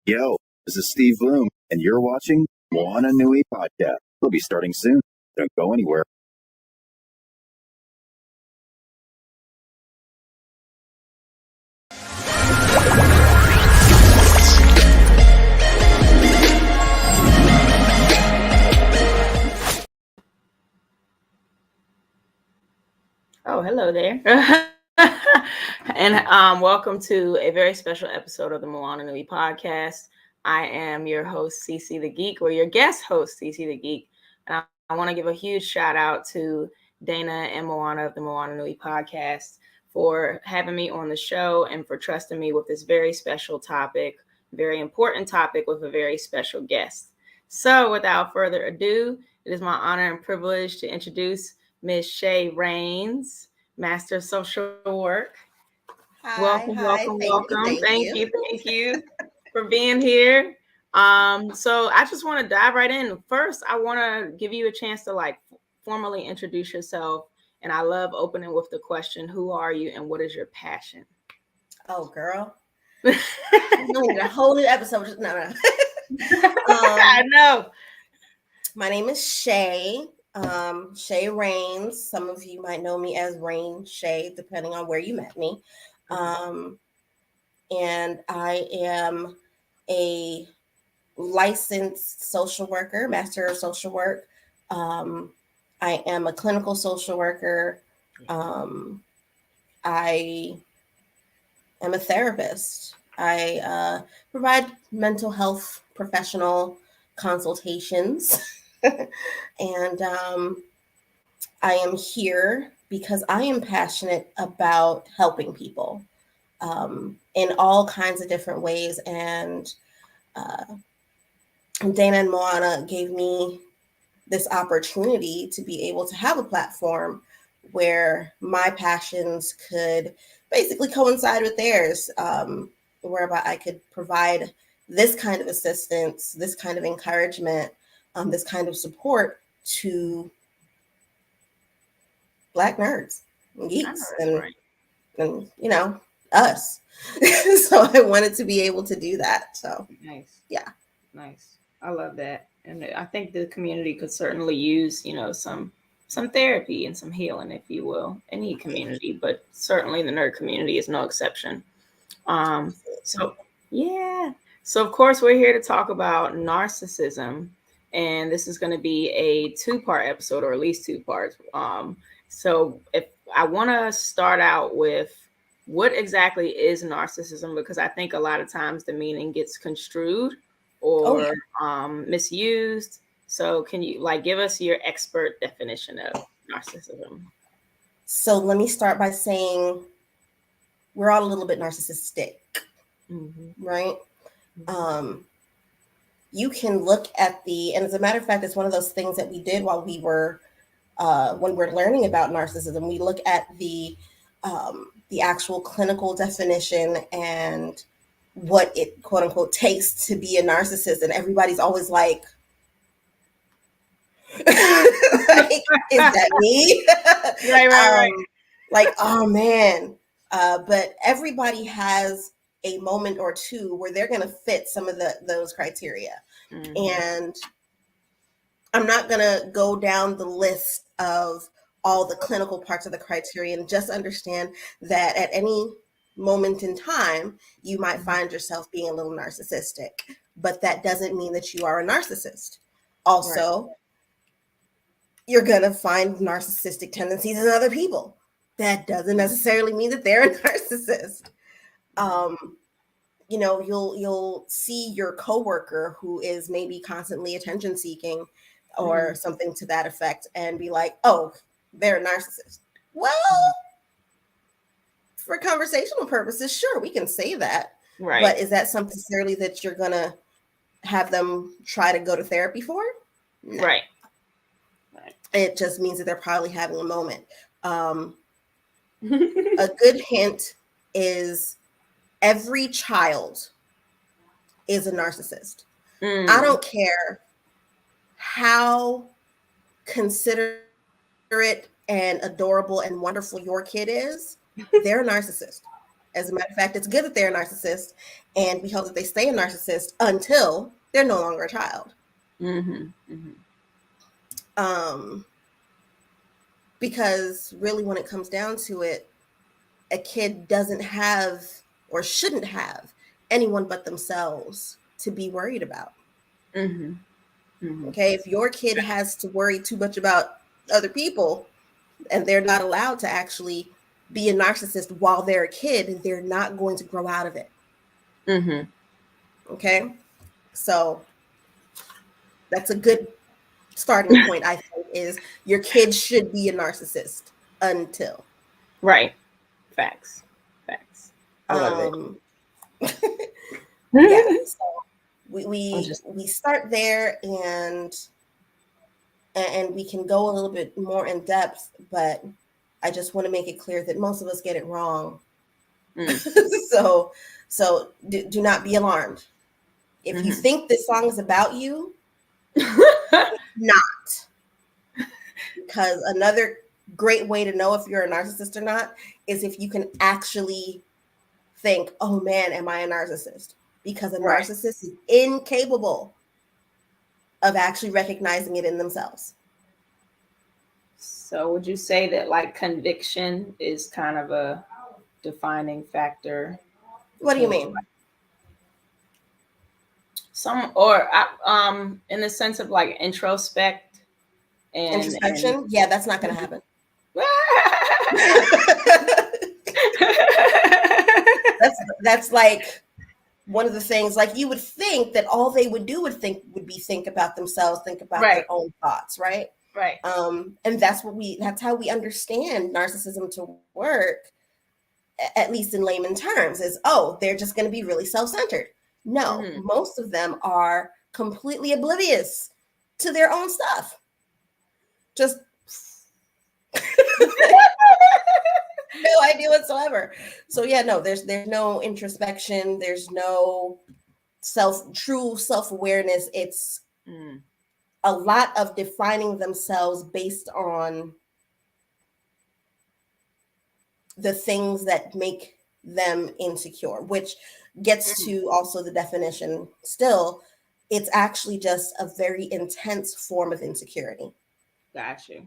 Yo, this is Steve Bloom, and you're watching Moana Nui Podcast. We'll be starting soon. Don't go anywhere. Oh, hello there. And welcome to a very special episode of the Moana Nui Podcast. I am your host, Cece the Geek, or your guest host, Cece the Geek. And I want to give a huge shout out to Dana and Moana of the Moana Nui Podcast for having me on the show and for trusting me with this very special topic, very important topic with a very special guest. So without further ado, it is my honor and privilege to introduce Ms. Shae Reigns, Master of Social Work. Hi, Welcome. Thank you for being here. So I just want to dive right in. First, I want to give you a chance to formally introduce yourself. And I love opening with the question, who are you and what is your passion? Oh, girl. We need a whole new episode. No. I know. My name is Shae. Shae Reigns. Some of you might know me as Rain Shae, depending on where you met me. And I am a licensed social worker, master of social work. I am a clinical social worker. I am a therapist. I provide mental health professional consultations. And I am here because I am passionate about helping people in all kinds of different ways. And Dana and Moana gave me this opportunity to be able to have a platform where my passions could basically coincide with theirs, whereby I could provide this kind of assistance, this kind of encouragement, this kind of support to Black nerds and geeks and you know, us. So I wanted to be able to do that. So nice. Yeah. Nice. I love that. And I think the community could certainly use, some therapy and some healing, if you will. Any community, but certainly the nerd community is no exception. So of course we're here to talk about narcissism. And this is going to be a 2-part episode, or at least 2 parts. So if I want to start out with what exactly is narcissism, because I think a lot of times the meaning gets construed or misused. So can you give us your expert definition of narcissism? So let me start by saying we're all a little bit narcissistic, right? You can look at and as a matter of fact, it's one of those things that we did while we were, when we're learning about narcissism, we look at the actual clinical definition and what it quote unquote takes to be a narcissist. And everybody's always like, is that me? Right. Oh man. But everybody has a moment or two where they're going to fit some of those criteria. And I'm not going to go down the list of all the clinical parts of the criteria, and just understand that at any moment in time, you might find yourself being a little narcissistic, but that doesn't mean that you are a narcissist. Also, you're going to find narcissistic tendencies in other people. That doesn't necessarily mean that they're a narcissist. You'll see your coworker who is maybe constantly attention seeking or something to that effect and be like, oh, they're a narcissist. Well, for conversational purposes, sure, we can say that. Right. But is that something necessarily that you're going to have them try to go to therapy for? No. Right. It just means that they're probably having a moment. A good hint is every child is a narcissist. I don't care how considerate and adorable and wonderful your kid is, they're a narcissist. As a matter of fact, it's good that they're a narcissist, and we hope that they stay a narcissist until they're no longer a child. Because really, when it comes down to it, a kid doesn't have or shouldn't have anyone but themselves to be worried about. Okay, if your kid has to worry too much about other people and they're not allowed to actually be a narcissist while they're a kid, they're not going to grow out of it. Okay, so that's a good starting point, I think, is your kid should be a narcissist until. Right. Facts. I love it. Yeah, so we start there, and we can go a little bit more in depth, but I just want to make it clear that most of us get it wrong. So do not be alarmed. If you think this song is about you, it's not. Because another great way to know if you're a narcissist or not is if you can actually think, oh man, am I a narcissist? Because a narcissist is incapable of actually recognizing it in themselves. So would you say that like conviction is kind of a defining factor? What do you mean? In the sense of like introspection. Yeah, that's not going to happen. that's like one of the things, like you would think that all they would do would be think about themselves, think about their own thoughts, right? Right. And that's how we understand narcissism to work, at least in layman terms, is, oh, they're just going to be really self-centered. No, most of them are completely oblivious to their own stuff. Just no idea whatsoever. So yeah, no, there's no introspection. There's no true self-awareness. It's a lot of defining themselves based on the things that make them insecure, which gets to also the definition still. It's actually just a very intense form of insecurity. Got you.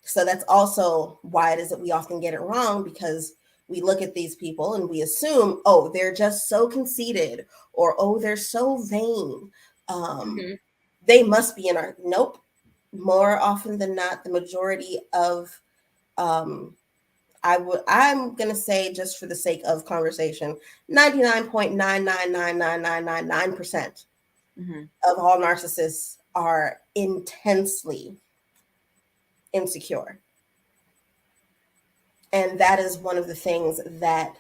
So that's also why it is that we often get it wrong, because we look at these people and we assume, oh, they're just so conceited, or, oh, they're so vain. They must be in our, nope. More often than not, the majority of, I'm going to say, just for the sake of conversation, 99.9999999% of all narcissists are intensely insecure. And that is one of the things that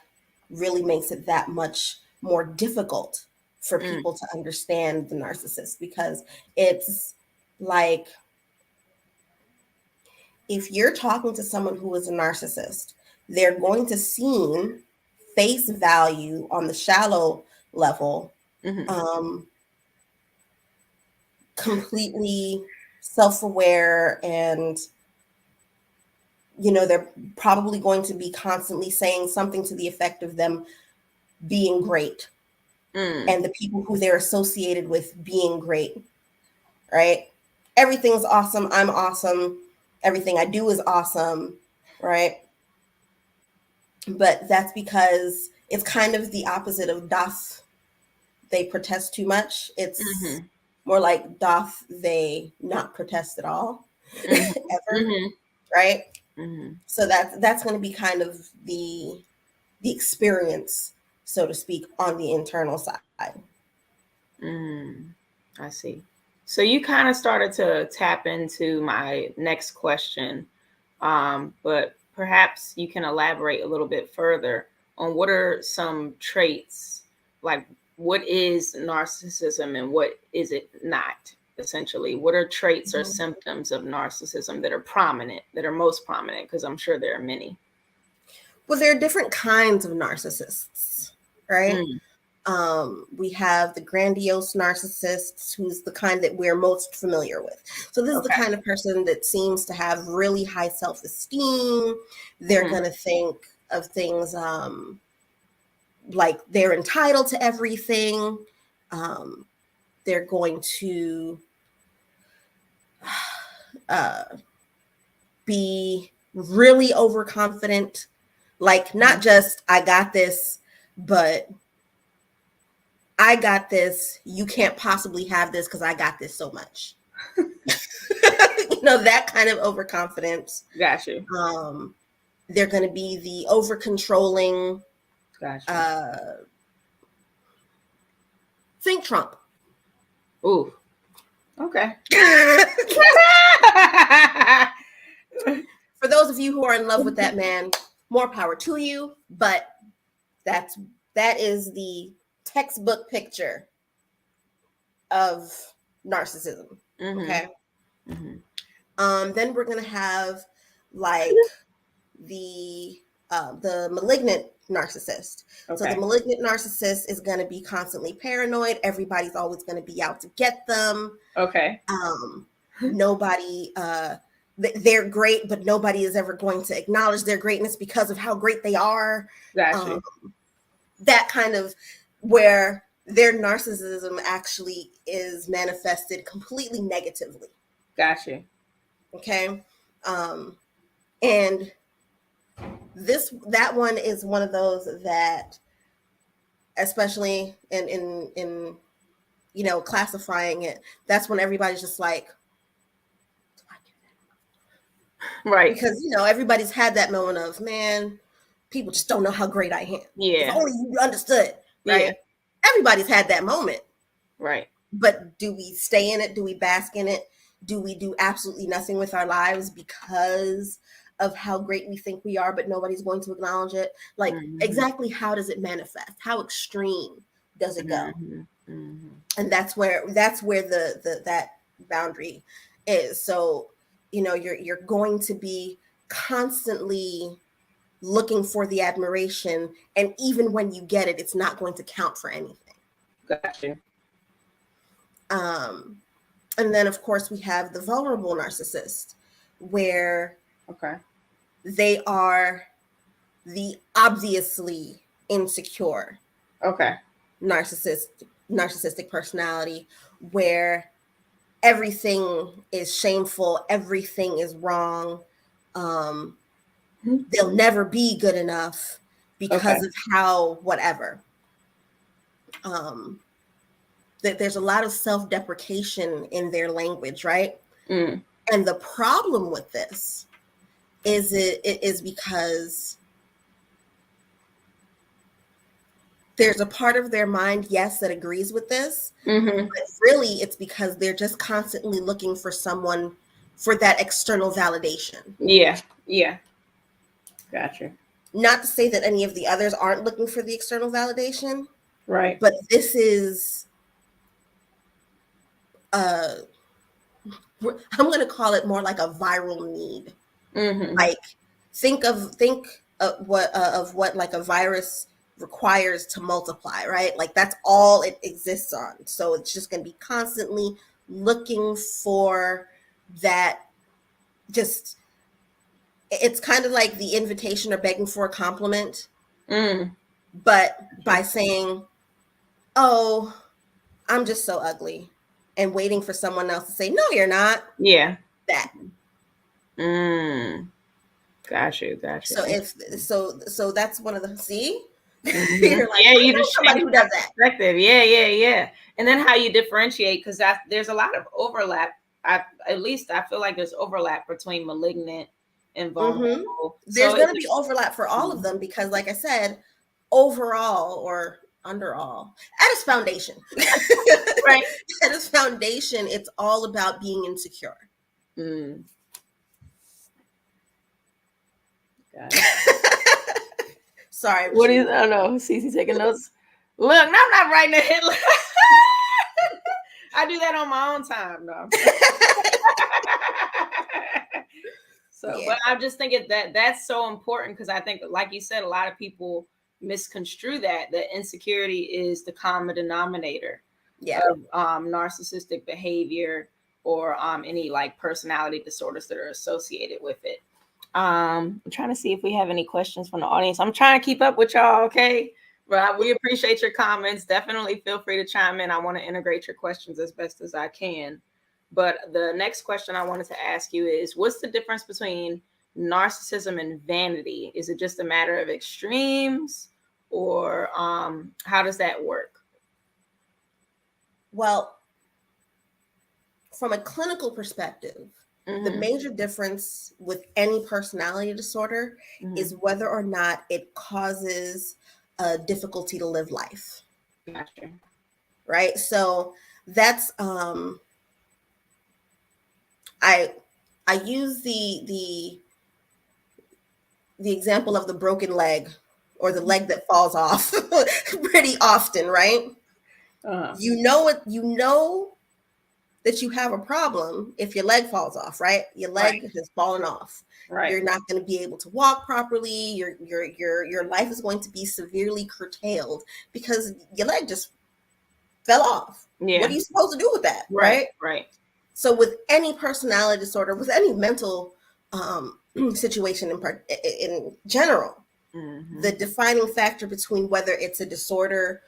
really makes it that much more difficult for people to understand the narcissist, because it's like, if you're talking to someone who is a narcissist, they're going to seem face value on the shallow level, completely self-aware, and they're probably going to be constantly saying something to the effect of them being great, and the people who they're associated with being great, right? Everything's awesome. I'm awesome. Everything I do is awesome, right? But that's because it's kind of the opposite of doth they protest too much. It's more like doth they not protest at all, ever, right? So that's going to be kind of the experience, so to speak, on the internal side. I see. So you kind of started to tap into my next question, but perhaps you can elaborate a little bit further on what are some traits, like what is narcissism and what is it not, essentially? What are traits or symptoms of narcissism that are prominent, that are most prominent? Because I'm sure there are many. Well, there are different kinds of narcissists, right? We have the grandiose narcissists, who's the kind that we're most familiar with. So this is the kind of person that seems to have really high self-esteem. They're going to think of things like they're entitled to everything. They're going to be really overconfident, like not just I got this, but I got this. You can't possibly have this because I got this so much. That kind of overconfidence. Gotcha. They're going to be the over controlling. Gotcha. Think Trump. Ooh. Okay. For those of you who are in love with that man, more power to you. But that is the textbook picture of narcissism. Mm-hmm. Okay. Mm-hmm. Then we're gonna have like the malignant narcissist. Okay. So the malignant narcissist is going to be constantly paranoid. Everybody's always going to be out to get them. Okay. Nobody, they're great, but nobody is ever going to acknowledge their greatness because of how great they are. Gotcha. That kind of where their narcissism actually is manifested completely negatively. Gotcha. Okay. And that one is one of those that, especially in classifying it, that's when everybody's just like, right, because everybody's had that moment of, man, people just don't know how great I am. Yeah, if only you understood, right? Yeah. Everybody's had that moment, right? But do we stay in it? Do we bask in it? Do we do absolutely nothing with our lives because of how great we think we are, but nobody's going to acknowledge it? Like, exactly how does it manifest? How extreme does it go? And that's where the that boundary is. So, you're going to be constantly looking for the admiration, and even when you get it, it's not going to count for anything. Gotcha. And then, of course, we have the vulnerable narcissist, where they are the obviously insecure narcissistic personality, where everything is shameful, everything is wrong. They'll never be good enough because of how whatever. That there's a lot of self-deprecation in their language, right? And the problem with this is it is because there's a part of their mind, yes, that agrees with this, but really it's because they're just constantly looking for someone for that external validation. Yeah. Gotcha. Not to say that any of the others aren't looking for the external validation, right? But this is, I'm going to call it more like a viral need. Like think of what like a virus requires to multiply, right? Like that's all it exists on. So it's just going to be constantly looking for that. Just, it's kind of like the invitation or begging for a compliment, but by saying, oh, I'm just so ugly, and waiting for someone else to say, no, you're not. Yeah. That. Gotcha. So that's one of the, see? You're like, you just somebody who does that. Perspective. Yeah. And then how you differentiate, because there's a lot of overlap. At least I feel like there's overlap between malignant and vulnerable. There's going to be overlap for all of them because, like I said, overall or under all, at its foundation, right? At its foundation, it's all about being insecure. Got it. Sorry. What is? I don't know. Cece taking notes. Look, I'm not writing a hit. I do that on my own time, though. But I'm just thinking that's so important because I think, like you said, a lot of people misconstrue that insecurity is the common denominator of narcissistic behavior or any like personality disorders that are associated with it. I'm trying to see if we have any questions from the audience. I'm trying to keep up with y'all, okay? Well, we appreciate your comments. Definitely feel free to chime in. I want to integrate your questions as best as I can. But the next question I wanted to ask you is, what's the difference between narcissism and vanity? Is it just a matter of extremes, or how does that work? Well, from a clinical perspective, the major difference with any personality disorder is whether or not it causes a difficulty to live life. Gotcha. Right? So that's I use the example of the broken leg or the leg that falls off pretty often, right? You know that you have a problem if your leg falls off, right? Your leg has fallen off. Right. You're not going to be able to walk properly. Your life is going to be severely curtailed because your leg just fell off. Yeah. What are you supposed to do with that? Right. Right. So with any personality disorder, with any mental situation in general, the defining factor between whether it's a disorder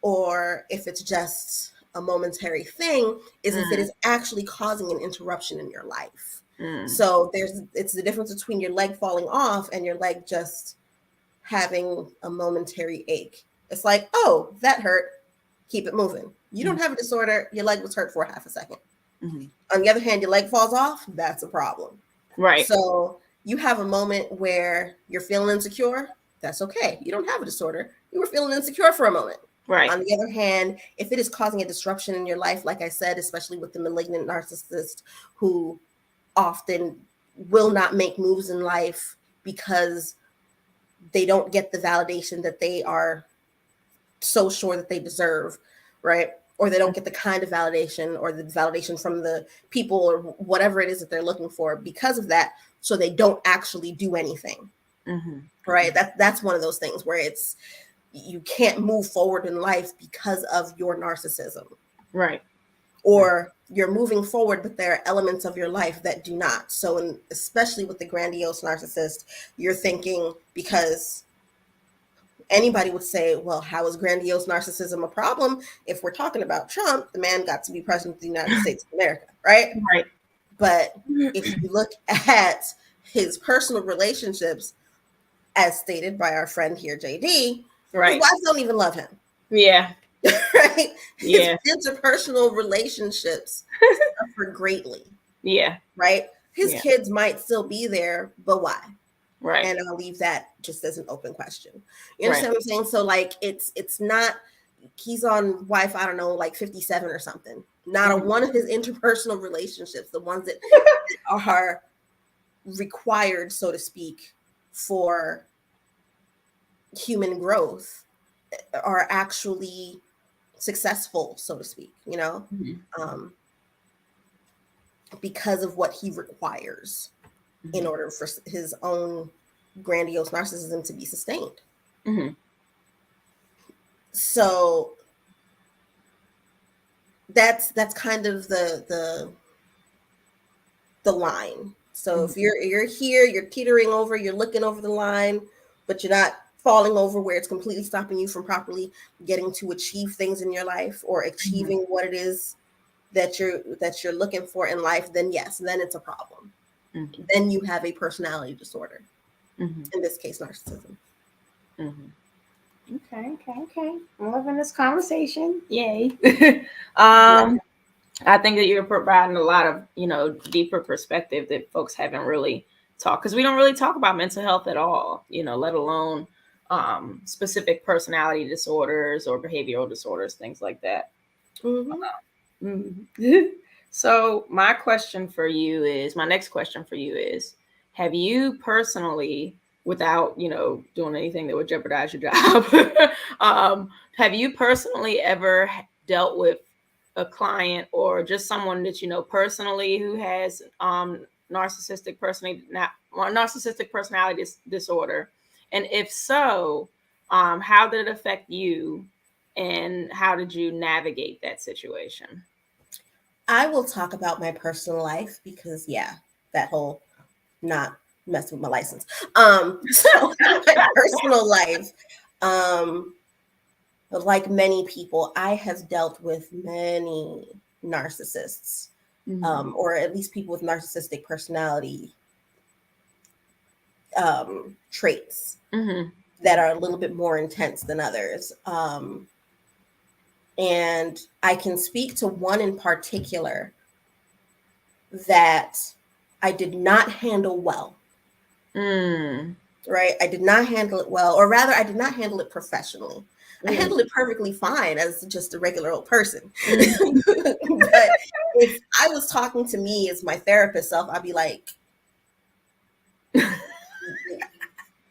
or if it's just a momentary thing is if it is actually causing an interruption in your life. So it's the difference between your leg falling off and your leg just having a momentary ache. It's like, oh, that hurt. Keep it moving. You don't have a disorder. Your leg was hurt for half a second. On the other hand, your leg falls off. That's a problem. Right. So you have a moment where you're feeling insecure. That's okay. You don't have a disorder. You were feeling insecure for a moment. Right. On the other hand, if it is causing a disruption in your life, like I said, especially with the malignant narcissist who often will not make moves in life because they don't get the validation that they are so sure that they deserve, right? Or they don't get the kind of validation or the validation from the people or whatever it is that they're looking for because of that. So they don't actually do anything, right? That's one of those things where it's, you can't move forward in life because of your narcissism. Right. Or you're moving forward, but there are elements of your life that do not. So especially with the grandiose narcissist, you're thinking, because anybody would say, well, how is grandiose narcissism a problem? If we're talking about Trump, the man got to be president of the United States of America, right? Right. But if you look at his personal relationships, as stated by our friend here, JD, right, his wives don't even love him. Yeah. Right? Yeah. His interpersonal relationships suffer greatly. Yeah. Right? His kids might still be there, but why? Right. And I'll leave that just as an open question. You understand what I'm saying? So like it's not, he's on wife, I don't know, like 57 or something. Not a one of his interpersonal relationships, the ones that are required, so to speak, for human growth, are actually successful, so to speak, you know, because of what he requires in order for his own grandiose narcissism to be sustained. So that's kind of the line. So if you're here, you're teetering over, you're looking over the line, but you're not falling over where it's completely stopping you from properly getting to achieve things in your life or achieving what it is that you're looking for in life, then yes, then it's a problem. Then you have a personality disorder. In this case, narcissism. Okay. I'm loving this conversation. Yay. I think that you're providing a lot of, deeper perspective that folks haven't really talked, because we don't really talk about mental health at all, let alone specific personality disorders or behavioral disorders, things like that. So my next question for you is, have you personally, without, doing anything that would jeopardize your job, have you personally ever dealt with a client or just someone that you know personally who has narcissistic personality disorder? And if so, how did it affect you and how did you navigate that situation? I will talk about my personal life because that whole not messing with my license. So my personal life, Like many people, I have dealt with many narcissists, or at least people with narcissistic personality traits that are a little bit more intense than others. And I can speak to one in particular that I did not handle well. Right? I did not handle it well, or rather, I did not handle it professionally. I handled it perfectly fine as just a regular old person. But if I was talking to me as my therapist self, I'd be like,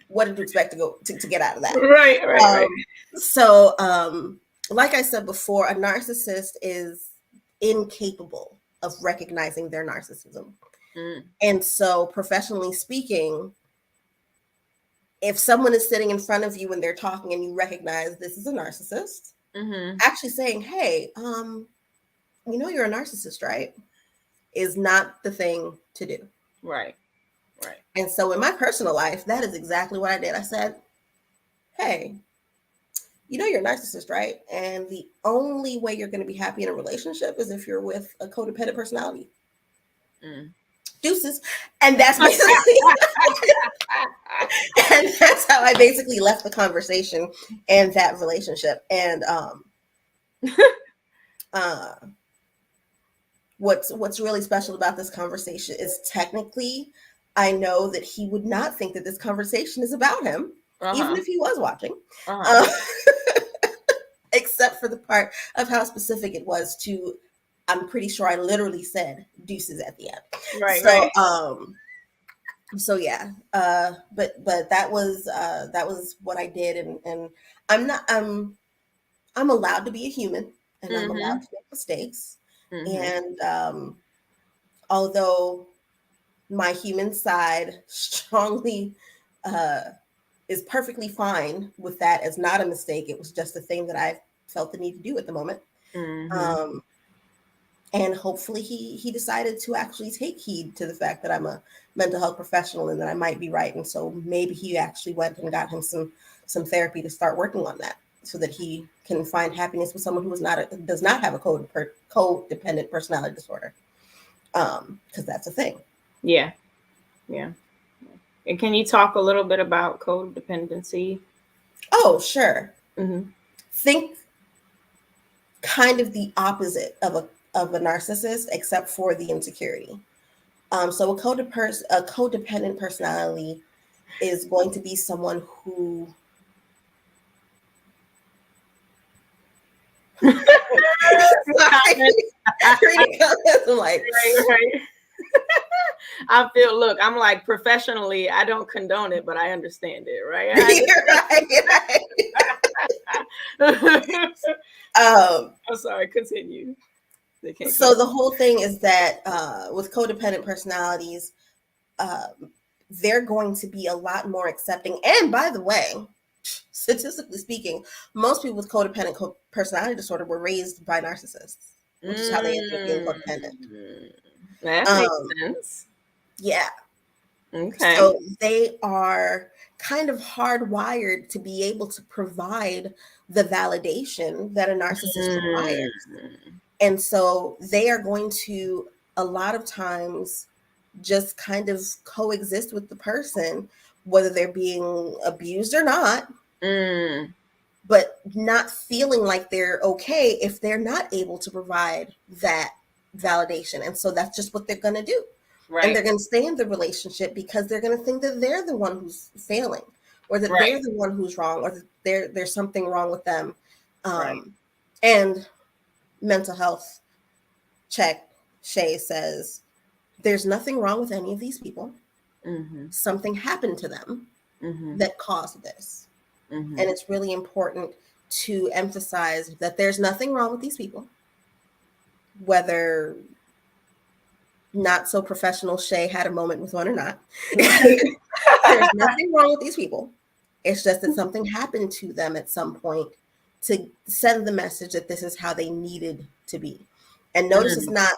what did you expect to get out of that? Right. So, like I said before, a narcissist is incapable of recognizing their narcissism. And so, professionally speaking, if someone is sitting in front of you and they're talking and you recognize this is a narcissist, actually saying, hey, you're a narcissist, right? Is not the thing to do. Right. And so in my personal life, that is exactly what I did. I said, hey, you're a narcissist, right? And the only way you're going to be happy in a relationship is if you're with a codependent personality. Deuces. And that's basically and that's how I basically left the conversation and that relationship. And what's really special about this conversation is technically I know that he would not think that this conversation is about him, even if he was watching, except for the part of how specific it was to, I'm pretty sure I literally said deuces at the end. Right. So yeah, but that was what I did, and I'm allowed to be a human, and I'm allowed to make mistakes, and although my human side strongly is perfectly fine with that as not a mistake, it was just a thing that I felt the need to do at the moment. And hopefully he decided to actually take heed to the fact that I'm a mental health professional and that I might be right. And so maybe he actually went and got him some therapy to start working on that so that he can find happiness with someone who does not have a codependent personality disorder. Because that's a thing. Yeah. And can you talk a little bit about codependency? Oh, sure. Think kind of the opposite of a narcissist, except for the insecurity. So a codependent personality is going to be someone who I feel, look, I'm like, professionally, I don't condone it, but I understand it, right? I'm sorry, continue. So the whole thing is that with codependent personalities, they're going to be a lot more accepting. And by the way, statistically speaking, most people with codependent personality disorder were raised by narcissists, which is how they ended up being codependent. That makes sense. Yeah. Okay. So they are kind of hardwired to be able to provide the validation that a narcissist requires. And so they are going to, a lot of times, just kind of coexist with the person, whether they're being abused or not, but not feeling like they're okay if they're not able to provide that validation. And so that's just what they're going to do. Right. And they're going to stay in the relationship because they're going to think that they're the one who's failing, or that they're the one who's wrong, or that there's something wrong with them. And mental health check, Shae says, there's nothing wrong with any of these people. Something happened to them that caused this. And it's really important to emphasize that there's nothing wrong with these people, whether not so professional Shae had a moment with one or not. There's nothing wrong with these people. It's just that something happened to them at some point to send the message that this is how they needed to be. And notice it's not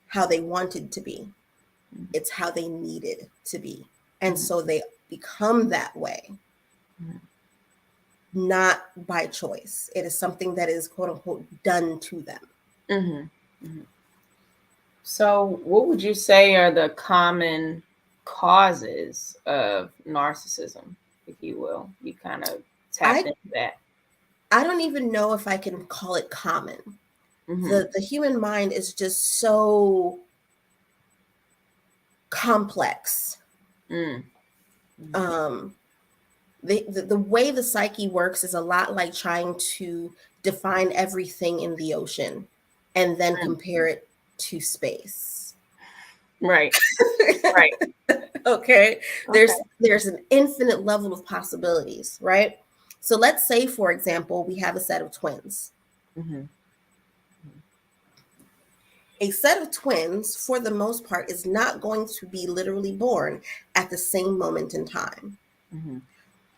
how they wanted to be. It's how they needed to be. And so they become that way. not by choice. It is something that is quote unquote done to them. Mm-hmm. Mm-hmm. So what would you say are the common causes of narcissism, if you will? You kind of tapped into that. I don't even know if I can call it common. Mm-hmm. The human mind is just so complex. Mm-hmm. The way the psyche works is a lot like trying to define everything in the ocean and then compare it to space. Right. Right. Okay. There's an infinite level of possibilities, right? So let's say, for example, we have a set of twins. Mm-hmm. A set of twins, for the most part, is not going to be literally born at the same moment in time. Mm-hmm.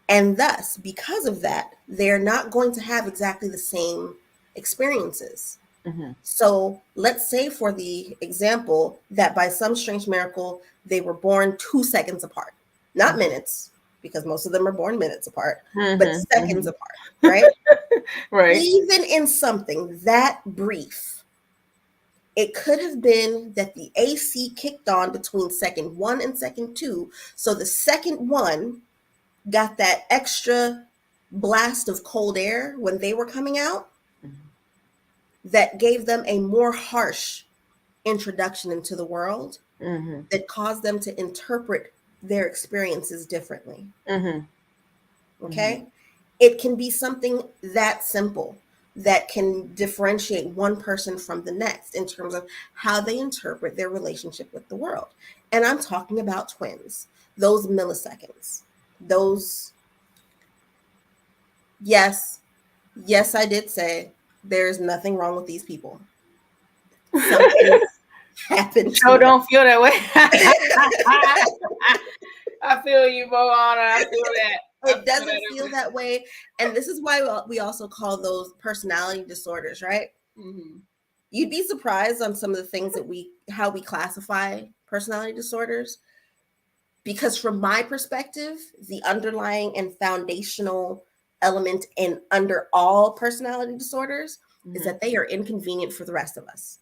And thus, because of that, they're not going to have exactly the same experiences. Mm-hmm. So let's say, for the example, that by some strange miracle, they were born 2 seconds apart, not minutes, because most of them are born minutes apart, but seconds apart, right? Right. Even in something that brief, it could have been that the AC kicked on between second 1 and second 2. So the second one got that extra blast of cold air when they were coming out that gave them a more harsh introduction into the world that caused them to interpret their experiences differently. Okay? It can be something that simple that can differentiate one person from the next in terms of how they interpret their relationship with the world. And I'm talking about twins, those milliseconds, those. Yes, I did say there's nothing wrong with these people. Something happened. So don't feel that way. I feel you, Moana. I feel that. It doesn't feel that way. And this is why we also call those personality disorders, right? Mm-hmm. You'd be surprised on some of the things that how we classify personality disorders. Because from my perspective, the underlying and foundational element in under all personality disorders is that they are inconvenient for the rest of us.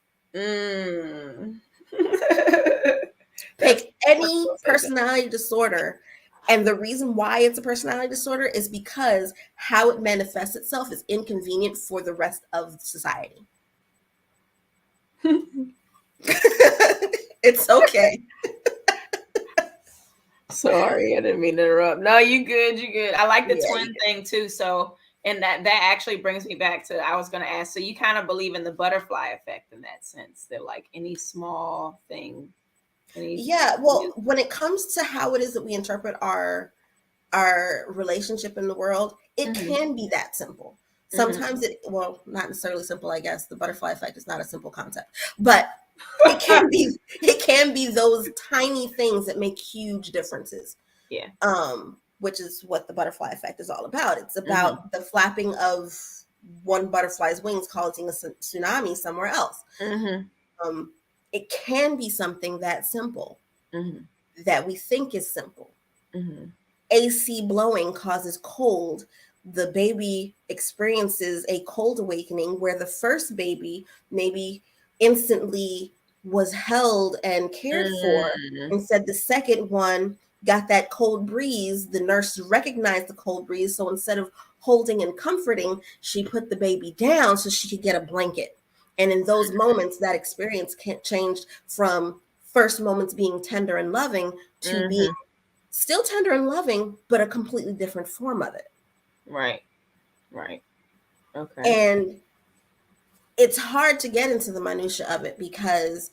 Pick any personality disorder, and the reason why it's a personality disorder is because how it manifests itself is inconvenient for the rest of society. It's okay. Sorry, I didn't mean to interrupt. No, you good. I like the twin thing too. So, and that actually brings me back to, I was going to ask, so you kind of believe in the butterfly effect in that sense, that like any small thing. Well, when it comes to how it is that we interpret our relationship in the world, it can be that simple. Sometimes not necessarily simple, I guess. The butterfly effect is not a simple concept, but it can be those tiny things that make huge differences. Yeah. Which is what the butterfly effect is all about. It's about the flapping of one butterfly's wings causing a tsunami somewhere else. It can be something that simple that we think is simple. AC blowing causes cold. The baby experiences a cold awakening where the first baby maybe instantly was held and cared for. Instead, the second one got that cold breeze. The nurse recognized the cold breeze. So instead of holding and comforting, she put the baby down so she could get a blanket. And in those moments, that experience changed from first moments being tender and loving to being still tender and loving, but a completely different form of it. Right. Okay. And it's hard to get into the minutia of it because,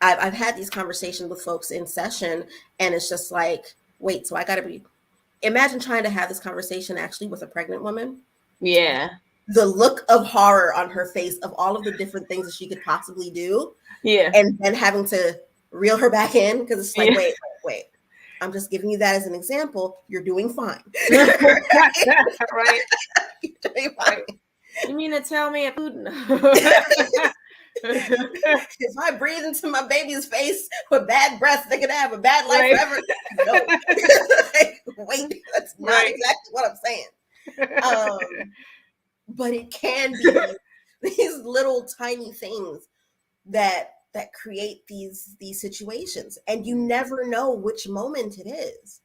I've had these conversations with folks in session, and it's just like, wait, so I got to imagine trying to have this conversation actually with a pregnant woman. Yeah. The look of horror on her face of all of the different things that she could possibly do. Yeah. And then having to reel her back in because it's like, wait. I'm just giving you that as an example. You're doing fine. Right. You're doing fine. You mean to tell me if I breathe into my baby's face with bad breath, they could have a bad life forever. No. Wait, that's not exactly what I'm saying. But it can be these little tiny things that create these situations, and you never know which moment it is.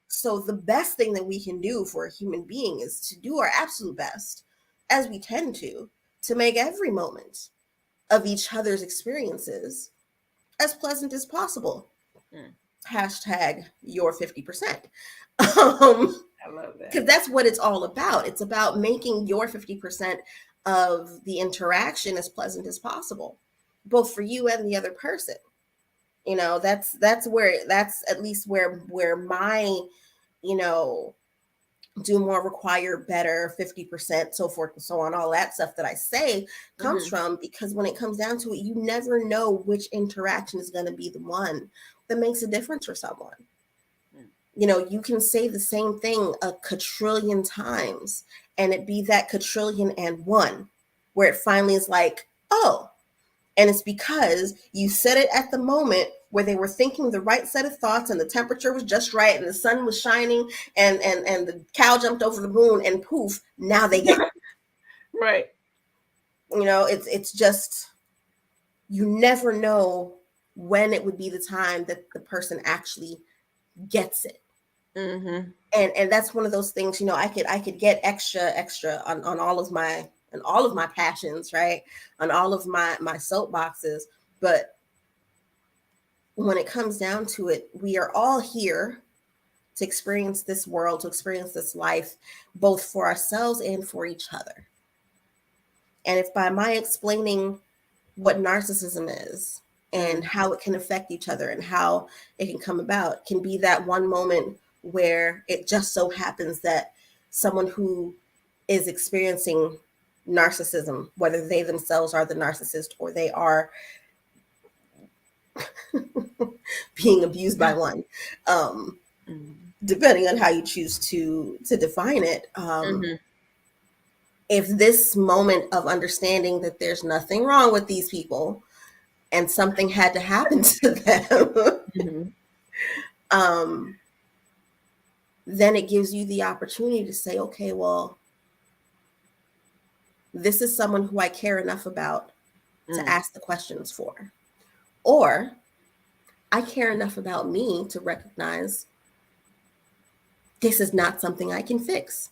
So the best thing that we can do for a human being is to do our absolute best, as we tend to make every moment of each other's experiences as pleasant as possible. Hashtag your 50%. I love that. Because that's what it's all about. It's about making your 50% of the interaction as pleasant as possible, both for you and the other person. You know, that's at least where my, you know, do more, require better, 50%, so forth and so on, all that stuff that I say comes from, because when it comes down to it, you never know which interaction is going to be the one that makes a difference for someone. You know, you can say the same thing a quadrillion times and it be that quadrillion and one where it finally is like, oh, and it's because you said it at the moment where they were thinking the right set of thoughts and the temperature was just right and the sun was shining and the cow jumped over the moon and poof, now they get it. Right. You know, it's just, you never know when it would be the time that the person actually gets it. And that's one of those things, you know, I could get extra on all of my passions, right? On all of my soapboxes. But when it comes down to it, we are all here to experience this world, to experience this life, both for ourselves and for each other. And if by my explaining what narcissism is and how it can affect each other and how it can come about, can be that one moment where it just so happens that someone who is experiencing narcissism, whether they themselves are the narcissist or they are being abused by one, depending on how you choose to define it, if this moment of understanding that there's nothing wrong with these people and something had to happen to them, then it gives you the opportunity to say, okay, well, this is someone who I care enough about to ask the questions for. Or I care enough about me to recognize this is not something I can fix.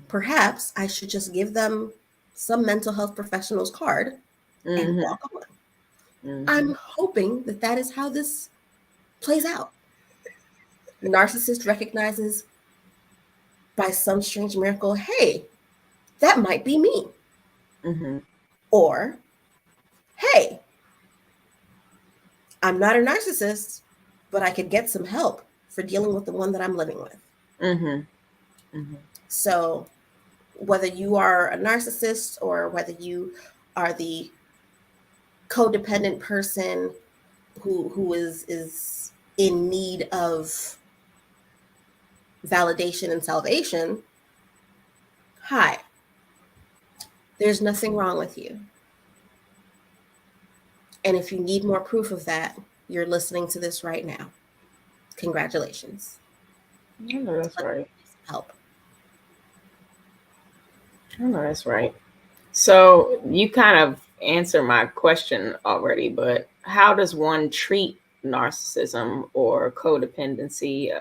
Perhaps I should just give them some mental health professional's card and walk on. I'm hoping that is how this plays out. The narcissist recognizes by some strange miracle, hey, that might be me. Or, hey, I'm not a narcissist, but I could get some help for dealing with the one that I'm living with. So whether you are a narcissist or whether you are the codependent person who is in need of validation and salvation, hi, there's nothing wrong with you. And if you need more proof of that, you're listening to this right now. Congratulations. I know that's right. Help. I know that's right. So you kind of answered my question already, but how does one treat narcissism or codependency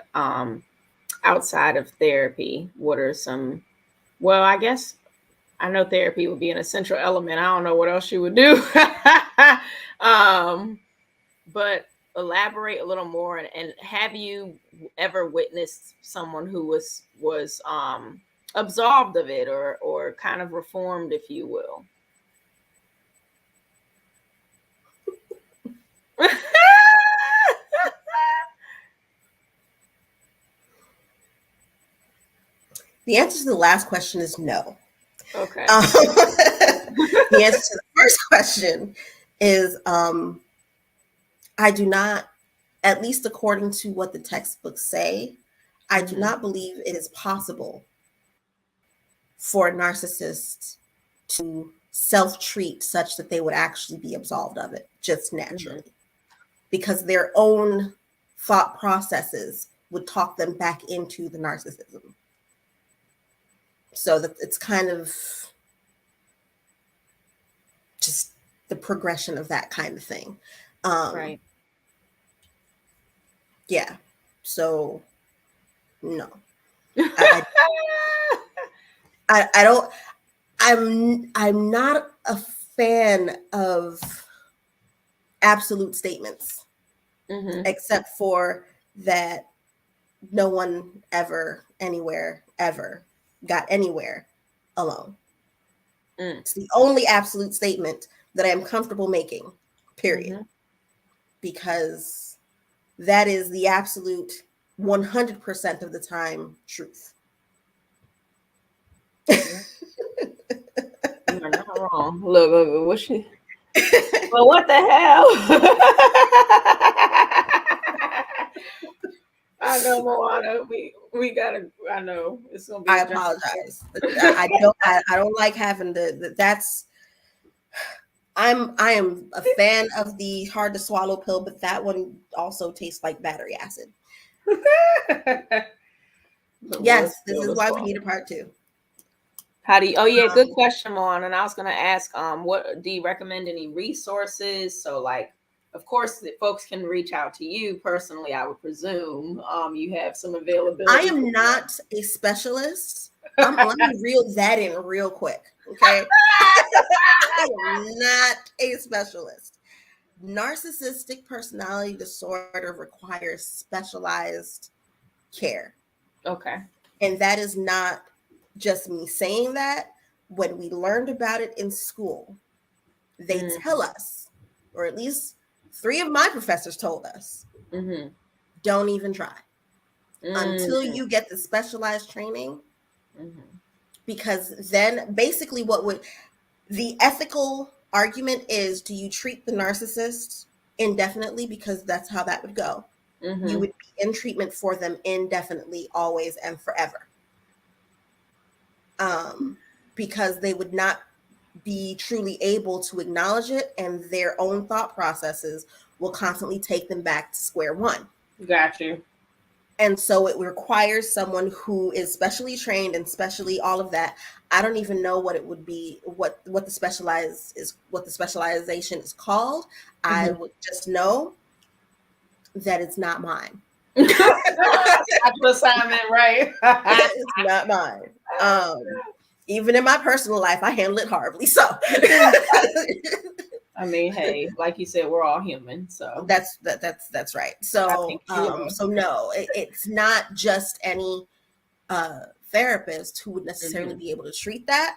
outside of therapy? What are some, well, I guess I know therapy would be an essential element. I don't know what else you would do. But elaborate a little more, and have you ever witnessed someone who was absolved of it or kind of reformed, if you will? The answer to the last question is no. Okay. The answer to the first question is I do not, at least according to what the textbooks say, I do not believe it is possible for a narcissist to self-treat such that they would actually be absolved of it just naturally, because their own thought processes would talk them back into the narcissism. So that it's kind of just the progression of that kind of thing. Right. Yeah. So no. I don't. I'm not a fan of absolute statements, except for that no one ever, anywhere, ever got anywhere alone. It's the only absolute statement that I am comfortable making, period. Because that is the absolute 100% of the time truth. You're not wrong. Look, what she? Well, what the hell? I know, Moana. We gotta. I know it's gonna be. I apologize. I don't like having that's. I am a fan of the hard to swallow pill, but that one also tastes like battery acid. Yes, this is why we need a part 2. How do you? Oh yeah, good question, Moana. And I was gonna ask, what do you recommend? Any resources? So, like, of course, that folks can reach out to you personally. I would presume you have some availability. I am not a specialist. Let me reel that in real quick, okay? I am not a specialist. Narcissistic personality disorder requires specialized care. Okay. And that is not just me saying that. When we learned about it in school, they tell us, or at least 3 of my professors told us, don't even try until you get the specialized training. Because then basically the ethical argument is, do you treat the narcissist indefinitely? Because that's how that would go. You would be in treatment for them indefinitely, always and forever. Because they would not be truly able to acknowledge it, and their own thought processes will constantly take them back to square one. Got you. And so it requires someone who is specially trained and specially all of that. I don't even know what it would be, what the specialization is called. I would just know that it's not mine. That's the assignment, right? It's not mine. Even in my personal life, I handle it horribly. So I mean, hey, like you said, we're all human, so that's right. So so no, it's not just any therapist who would necessarily be able to treat that.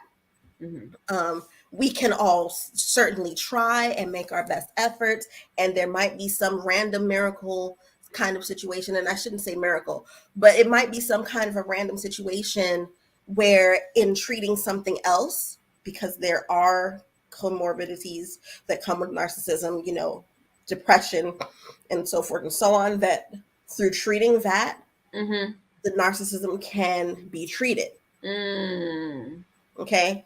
We can all certainly try and make our best efforts, and there might be some random miracle kind of situation, and I shouldn't say miracle, but it might be some kind of a random situation where in treating something else, because there are comorbidities that come with narcissism, depression and so forth and so on, that through treating that, the narcissism can be treated. Okay.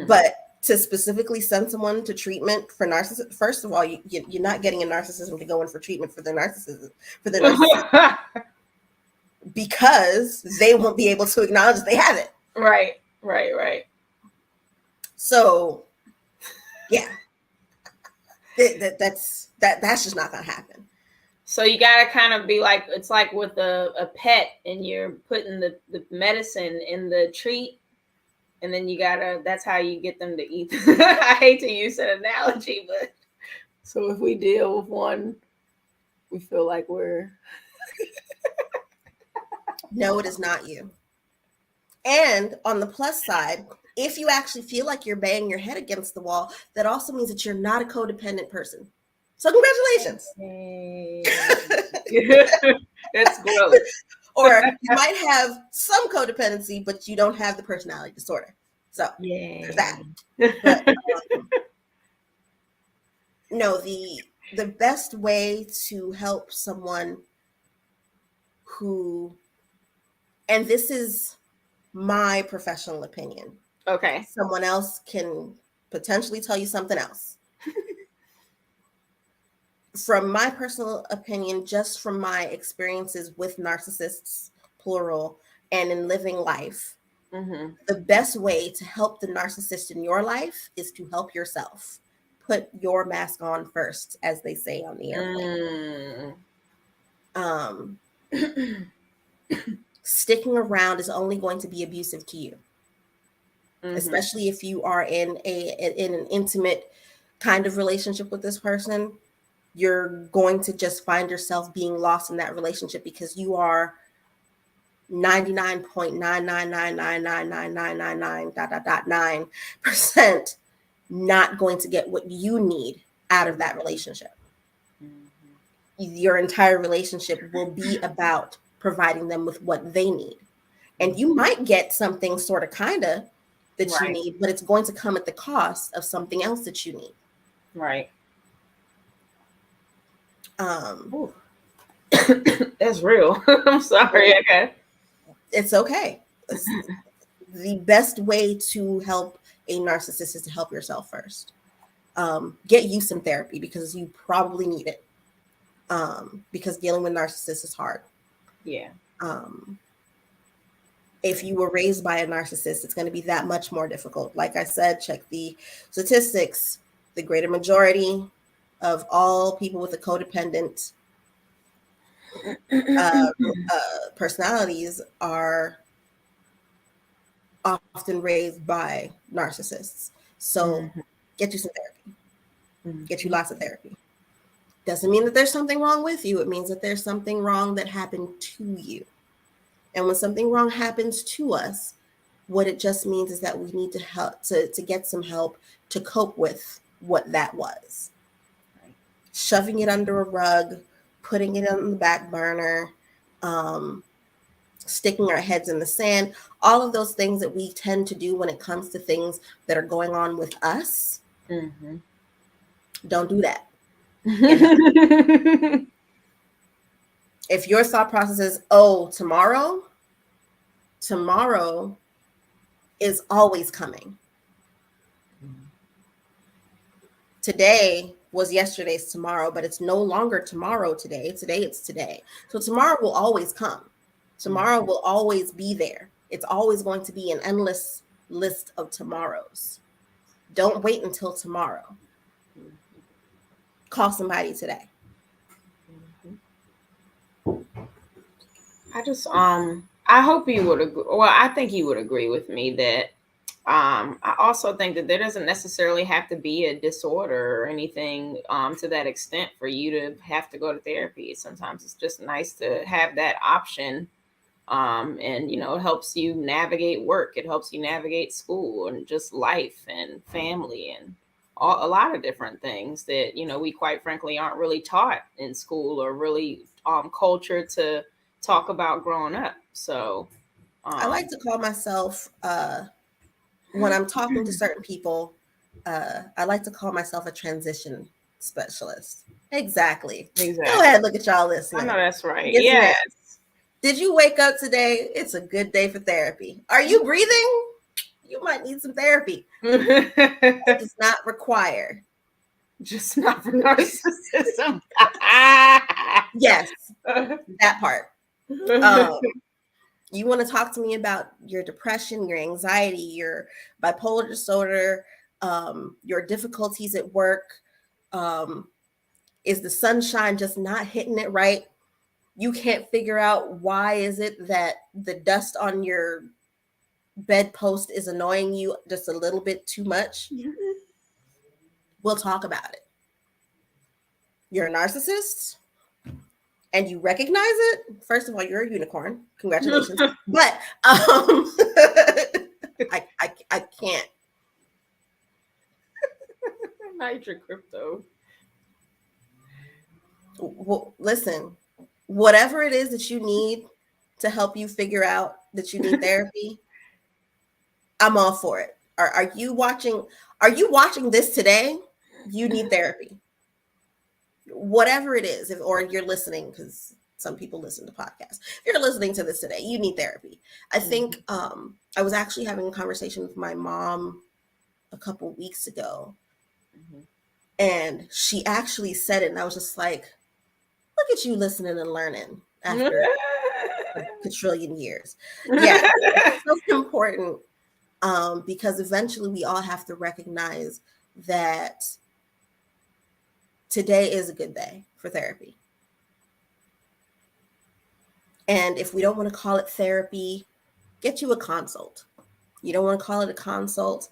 But to specifically send someone to treatment for narcissism, first of all, you're not getting a narcissism to go in for treatment for their narcissism, because they won't be able to acknowledge they have it. Right. So, yeah, that's just not gonna happen. So you gotta kind of be like, it's like with a pet, and you're putting the medicine in the treat, and then that's how you get them to eat. I hate to use an analogy, but so if we deal with one, we feel like we're No, it is not you. And on the plus side, if you actually feel like you're banging your head against the wall, that also means that you're not a codependent person. So congratulations. That's growth. Or you might have some codependency, but you don't have the personality disorder. So there's that. But, no, the best way to help someone who, and this is my professional opinion. Okay. Someone else can potentially tell you something else. from my personal opinion, just from my experiences with narcissists, plural, and in living life, the best way to help the narcissist in your life is to help yourself. Put your mask on first, as they say on the airplane. Sticking around is only going to be abusive to you, especially if you are in an intimate kind of relationship with this person. You're going to just find yourself being lost in that relationship because you are 99.999999999.9% not going to get what you need out of that relationship. Your entire relationship will be about providing them with what they need. And you might get something sort of kind of that you need, but it's going to come at the cost of something else that you need. Right. That's real. I'm sorry. Okay. It's okay. The best way to help a narcissist is to help yourself first. Get you some therapy because you probably need it. Because dealing with narcissists is hard. Yeah. If you were raised by a narcissist, it's going to be that much more difficult. Like I said, check the statistics. The greater majority of all people with a codependent personalities are often raised by narcissists. So get you some therapy. Get you lots of therapy. Doesn't mean that there's something wrong with you. It means that there's something wrong that happened to you. And when something wrong happens to us, what it just means is that we need to help to get some help to cope with what that was. Shoving it under a rug, putting it on the back burner, sticking our heads in the sand, all of those things that we tend to do when it comes to things that are going on with us. Don't do that. If your thought process is, oh, tomorrow is always coming. Today was yesterday's tomorrow, but it's no longer tomorrow today. Today it's today. So tomorrow will always come. Tomorrow will always be there. It's always going to be an endless list of tomorrows. Don't wait until tomorrow. Call somebody today. I hope you would agree. Well, I think you would agree with me that I also think that there doesn't necessarily have to be a disorder or anything to that extent for you to have to go to therapy. Sometimes it's just nice to have that option. And, you know, it helps you navigate work. It helps you navigate school and just life and family and a lot of different things that, you know, we quite frankly aren't really taught in school or really culture to talk about growing up. So I like to call myself, when I'm talking to certain people, I like to call myself a transition specialist. Exactly. Go ahead, look at y'all listening. I know that's right. Yes. Did you wake up today? It's a good day for therapy. Are you breathing? You might need some therapy. It does not require. Just not for narcissism. Yes, that part. You want to talk to me about your depression, your anxiety, your bipolar disorder, your difficulties at work. Is the sunshine just not hitting it right? You can't figure out why is it that the dust on your bedpost is annoying you just a little bit too much. We'll talk about it. You're a narcissist and you recognize it. First of all, you're a unicorn. Congratulations. But I can't. Nitro crypto. Well, listen, whatever it is that you need to help you figure out that you need therapy, I'm all for it. Are you watching this today? You need therapy. Whatever it is, or you're listening, because some people listen to podcasts. If you're listening to this today, you need therapy. I think I was actually having a conversation with my mom a couple weeks ago. And she actually said it, and I was just like, look at you listening and learning after a quadrillion years. Yeah, it's so important because eventually we all have to recognize that today is a good day for therapy. And if we don't want to call it therapy, get you a consult. You don't want to call it a consult,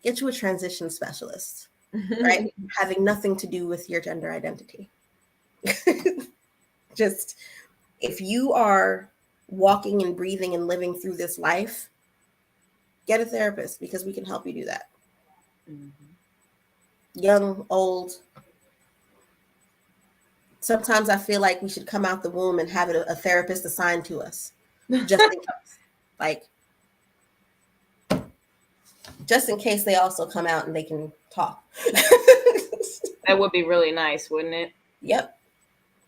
get you a transition specialist, right? Having nothing to do with your gender identity. Just if you are walking and breathing and living through this life, get a therapist because we can help you do that. Mm-hmm. Young, old. Sometimes I feel like we should come out the womb and have a therapist assigned to us, just in case. Like, just in case they also come out and they can talk. That would be really nice, wouldn't it? Yep.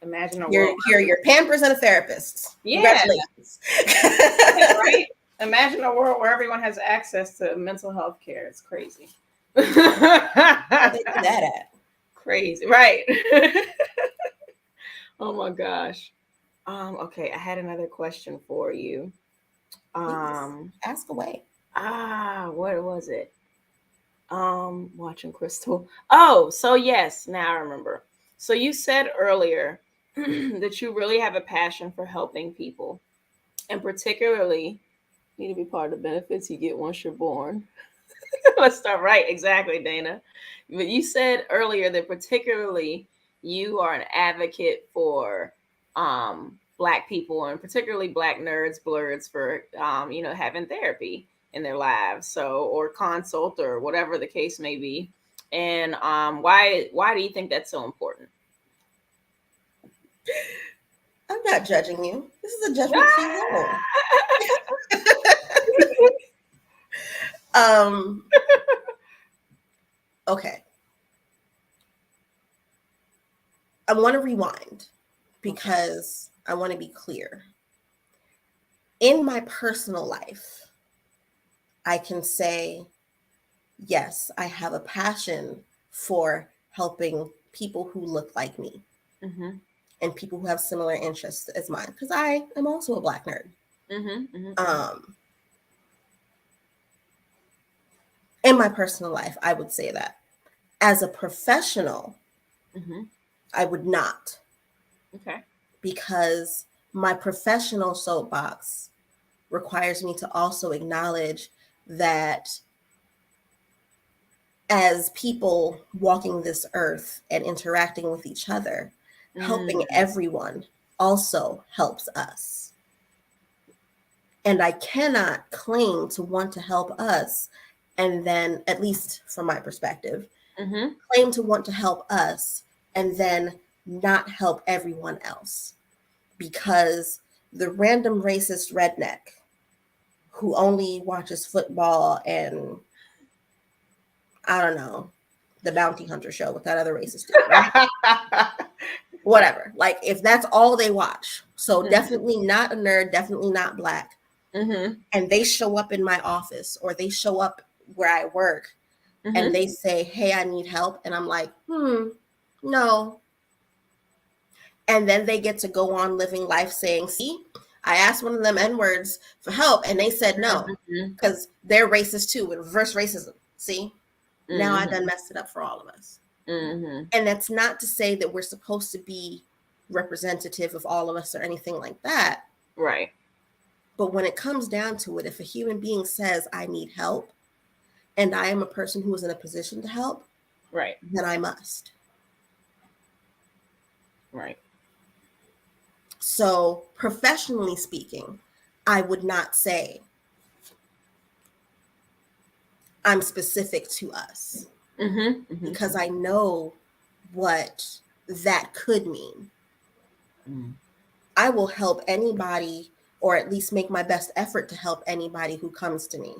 Imagine a world. You're Pampers and a therapist. Yeah. Right? Imagine a world where everyone has access to mental health care. It's crazy. Where they do that at? Crazy. Right. Oh my gosh. Okay, I had another question for you. Ask away. What was it? Watching Crystal. Oh, so yes, now I remember. So you said earlier that you really have a passion for helping people, and particularly need to be part of the benefits you get once you're born. Let's start right. Exactly, Dana. But you said earlier that particularly you are an advocate for Black people, and particularly Black nerds, blurs, for having therapy in their lives, or consult or whatever the case may be. And why do you think that's so important? I'm not judging you. This is a judgment-free zone. Okay. I want to rewind because I want to be clear. In my personal life, I can say, yes, I have a passion for helping people who look like me, mm-hmm. and people who have similar interests as mine, because I am also a Black nerd. Mm-hmm, mm-hmm. In my personal life, I would say that. As a professional, mm-hmm. I would not. Okay. Because my professional soapbox requires me to also acknowledge that as people walking this earth and interacting with each other, helping everyone also helps us. And I cannot claim to want to help us and then, at least from my perspective, mm-hmm. claim to want to help us and then not help everyone else. Because the random racist redneck who only watches football and, I don't know, the Bounty Hunter show with that other racist dude, right? Whatever. Like, if that's all they watch. So mm-hmm. definitely not a nerd, definitely not Black. Mm-hmm. And they show up in my office or they show up where I work mm-hmm. and they say, hey, I need help. And I'm like, no. And then they get to go on living life saying, see, I asked one of them N-words for help and they said no, because they're racist too, with reverse racism. See, now I done messed it up for all of us. Mm-hmm. And that's not to say that we're supposed to be representative of all of us or anything like that. Right. But when it comes down to it, if a human being says, I need help, and I am a person who is in a position to help, right, then I must. Right. So professionally speaking, I would not say I'm specific to us because I know what that could mean. I will help anybody, or at least make my best effort to help anybody who comes to me.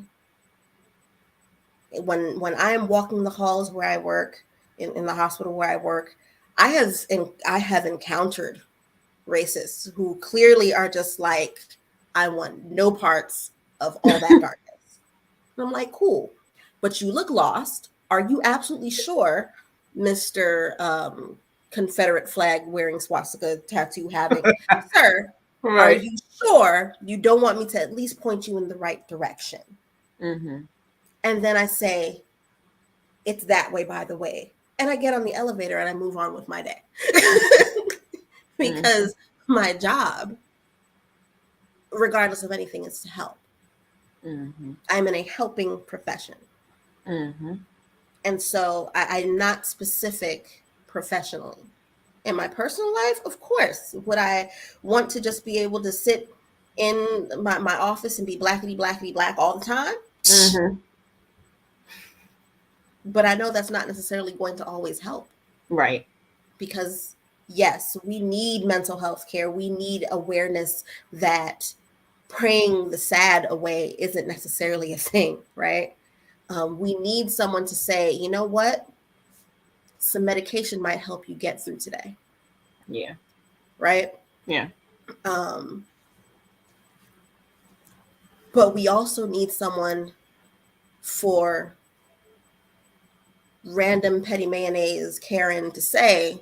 When I am walking the halls where I work, in the hospital where I work, I have encountered racists who clearly are just like, I want no parts of all that darkness. And I'm like, cool, but you look lost. Are you absolutely sure, Mr. Confederate flag wearing swastika tattoo having, sir, are Right. you sure you don't want me to at least point you in the right direction? Mm-hmm. And then I say, it's that way, by the way. And I get on the elevator and I move on with my day. Because my job, regardless of anything, is to help. Mm-hmm. I'm in a helping profession. Mm-hmm. And so I'm not specific professionally. In my personal life, of course, would I want to just be able to sit in my office and be blackety, blackety, black all the time? Mm-hmm. But I know that's not necessarily going to always help. Right. Because, yes, we need mental health care. We need awareness that praying the sad away isn't necessarily a thing, right? We need someone to say, you know what? Some medication might help you get through today. Yeah. Right? Yeah. But we also need someone for random petty mayonnaise Karen to say,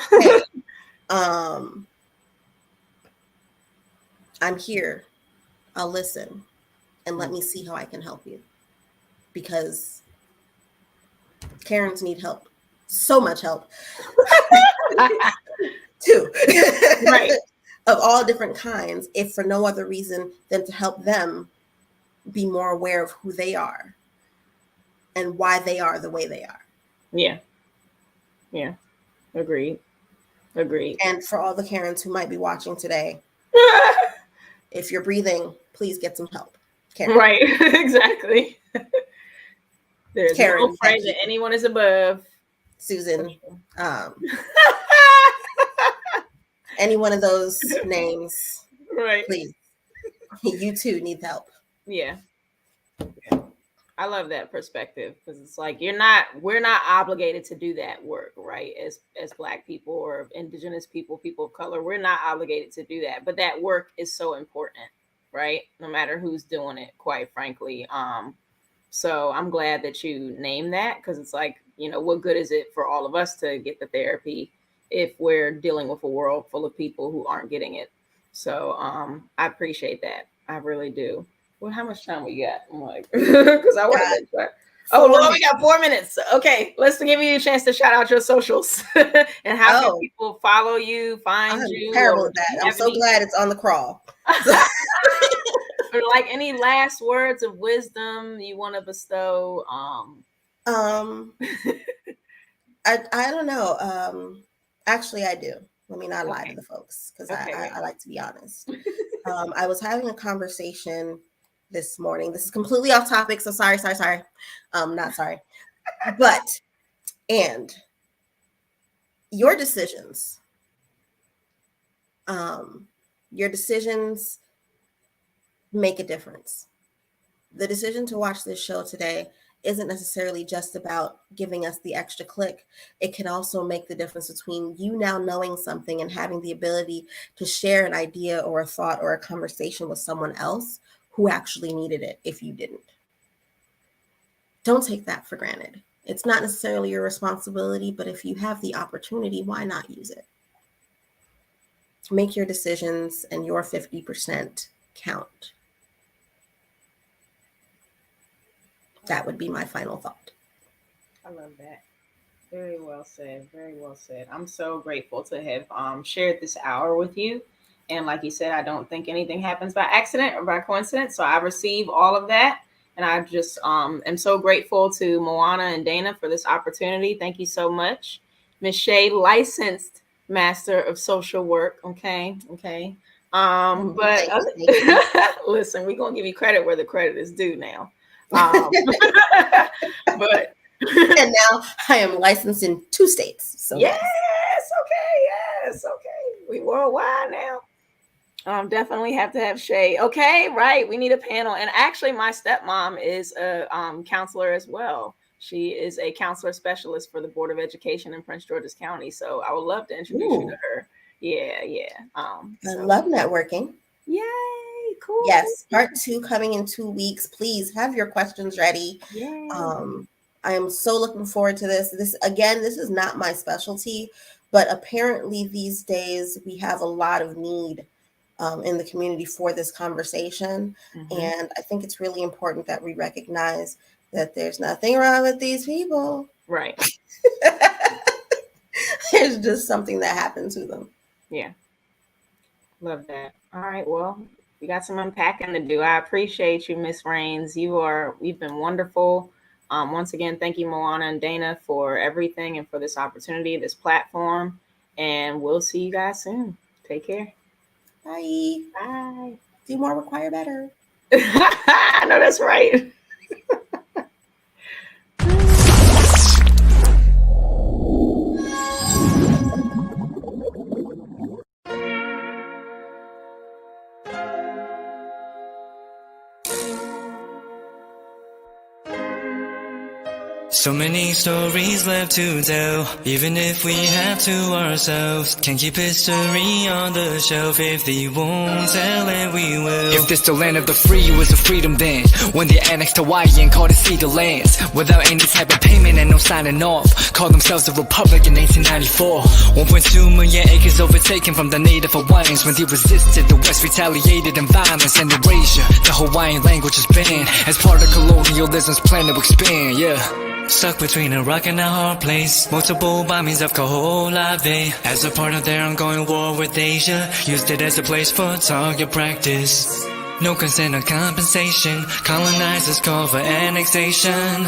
hey, I'm here. I'll listen and let me see how I can help you. Because Karens need help. So much help. Too. Right. Of all different kinds, if for no other reason than to help them be more aware of who they are and why they are the way they are. Yeah. Yeah. Agreed. And for all the Karens who might be watching today, if you're breathing, please get some help. Karen. Right. Exactly. There's Karen, no phrase that anyone is above. Susan. Any one of those names. Right. Please. You too need help. Yeah. I love that perspective because it's like we're not obligated to do that work, right? As Black people or Indigenous people of color, we're not obligated to do that. But that work is so important, right? No matter who's doing it, quite frankly. So I'm glad that you named that because it's like, what good is it for all of us to get the therapy if we're dealing with a world full of people who aren't getting it? So I appreciate that. I really do. Well, how much time we got? I'm like, because I want to make sure. Oh, Lord, we got 4 minutes. Okay, let's give you a chance to shout out your socials and how can people follow you, find you. I'm terrible at that. I'm so glad it's on the crawl. Or like any last words of wisdom you want to bestow? I don't know. Actually, I do. Let me not lie to the folks because I like to be honest. I was having a conversation this morning. This is completely off topic, so sorry. Not sorry. But, and your decisions make a difference. The decision to watch this show today isn't necessarily just about giving us the extra click. It can also make the difference between you now knowing something and having the ability to share an idea or a thought or a conversation with someone else who actually needed it if you didn't. Don't take that for granted. It's not necessarily your responsibility, but if you have the opportunity, why not use it? Make your decisions and your 50% count. That would be my final thought. I love that. Very well said. Very well said. I'm so grateful to have shared this hour with you. And like you said, I don't think anything happens by accident or by coincidence. So I receive all of that. And I just am so grateful to Moana and Dana for this opportunity. Thank you so much. Ms. Shae, licensed master of social work. Okay. But listen, we're going to give you credit where the credit is due now. But and now I am licensed in 2 states. So yes, okay. We worldwide now. Definitely have to have Shae. Okay, right. We need a panel. And actually, my stepmom is a counselor as well. She is a counselor specialist for the Board of Education in Prince George's County. So I would love to introduce you to her. Yeah. I love networking. Yay, cool. Yes, part 2 coming in 2 weeks. Please have your questions ready. Yay. I am so looking forward to this. This is not my specialty, but apparently these days we have a lot of need in the community for this conversation. Mm-hmm. And I think it's really important that we recognize that there's nothing wrong with these people. Right. There's just something that happened to them. Yeah. Love that. All right. Well, we got some unpacking to do. I appreciate you, Miss Reigns. You've been wonderful. Once again, thank you, Moana and Dana, for everything and for this opportunity, this platform. And we'll see you guys soon. Take care. Bye. Bye. Do more, require better. I know that's right. So many stories left to tell, even if we have to ourselves. Can't keep history on the shelf. If they won't tell it, we will. If this the land of the free, it was a freedom then. When they annexed Hawaii and called it Cedar Lands, without any type of payment and no signing off. Called themselves a republic in 1894. 1.2 million acres overtaken from the native Hawaiians. When they resisted, the West retaliated in violence and erasure. The Hawaiian language is banned as part of colonialism's plan to expand, yeah. Stuck between a rock and a hard place. Multiple bombings of Kaho'olawe. As a part of their ongoing war with Asia, used it as a place for target practice. No consent or compensation. Colonizers call for annexation.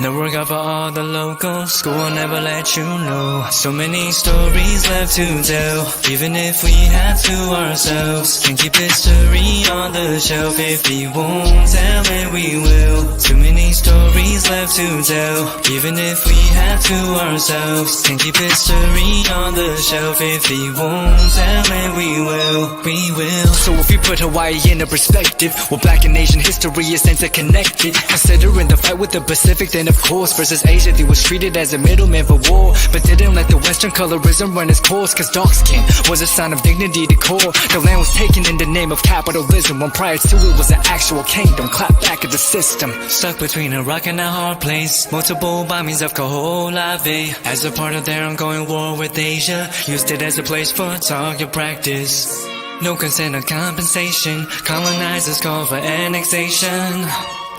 No work out for all the locals. School will never let you know. So many stories left to tell, even if we have to ourselves. Can't keep history on the shelf. If we won't tell it, we will. Too many stories left to tell, even if we have to ourselves. Can't keep history on the shelf. If we won't tell it, we will. We will. So if we put Hawaii into perspective, well, Black and Asian history is interconnected. Considering the fight with the Pacific, then of course, versus Asia, they was treated as a middleman for war, but didn't let the Western colorism run its course, cause dark skin was a sign of dignity to core. The land was taken in the name of capitalism, when prior to it was an actual kingdom. Clap back at the system. Stuck between a rock and a hard place. Multiple bombings of Kaho'olawe. As a part of their ongoing war with Asia, used it as a place for target practice. No consent or compensation. Colonizers call for annexation.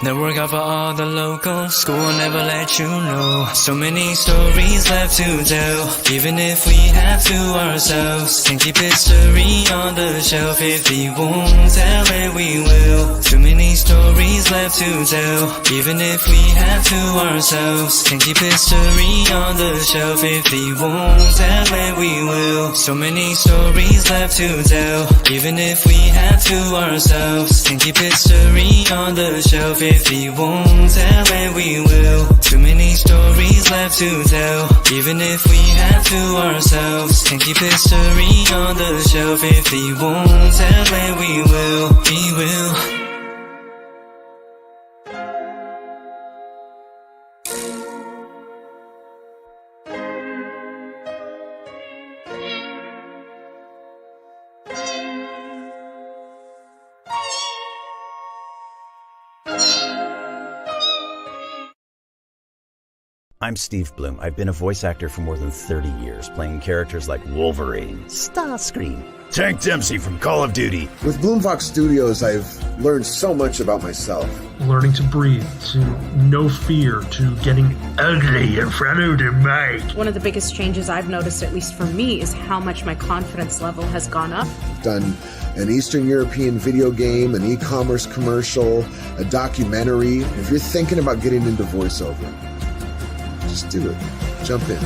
No work out for all the locals. School will never let you know. So many stories left to tell, even if we have to ourselves. Can't keep history on the shelf. If we won't tell it, we will. Too many stories left to tell, even if we have to ourselves. Can't keep history on the shelf. If we won't tell it, we will. So many stories left to tell, even if we have to ourselves. Can't keep history on the shelf. If we won't tell it, we will. Too many stories left to tell, even if we have to ourselves. Can't keep history on the shelf. If we won't tell it, we will. We will. I'm Steve Bloom. I've been a voice actor for more than 30 years, playing characters like Wolverine, Starscream, Tank Dempsey from Call of Duty. With Bloomfox Studios, I've learned so much about myself. Learning to breathe, to no fear, to getting ugly in front of the mic. One of the biggest changes I've noticed, at least for me, is how much my confidence level has gone up. Done an Eastern European video game, an e-commerce commercial, a documentary. If you're thinking about getting into voiceover, just do it. Jump in.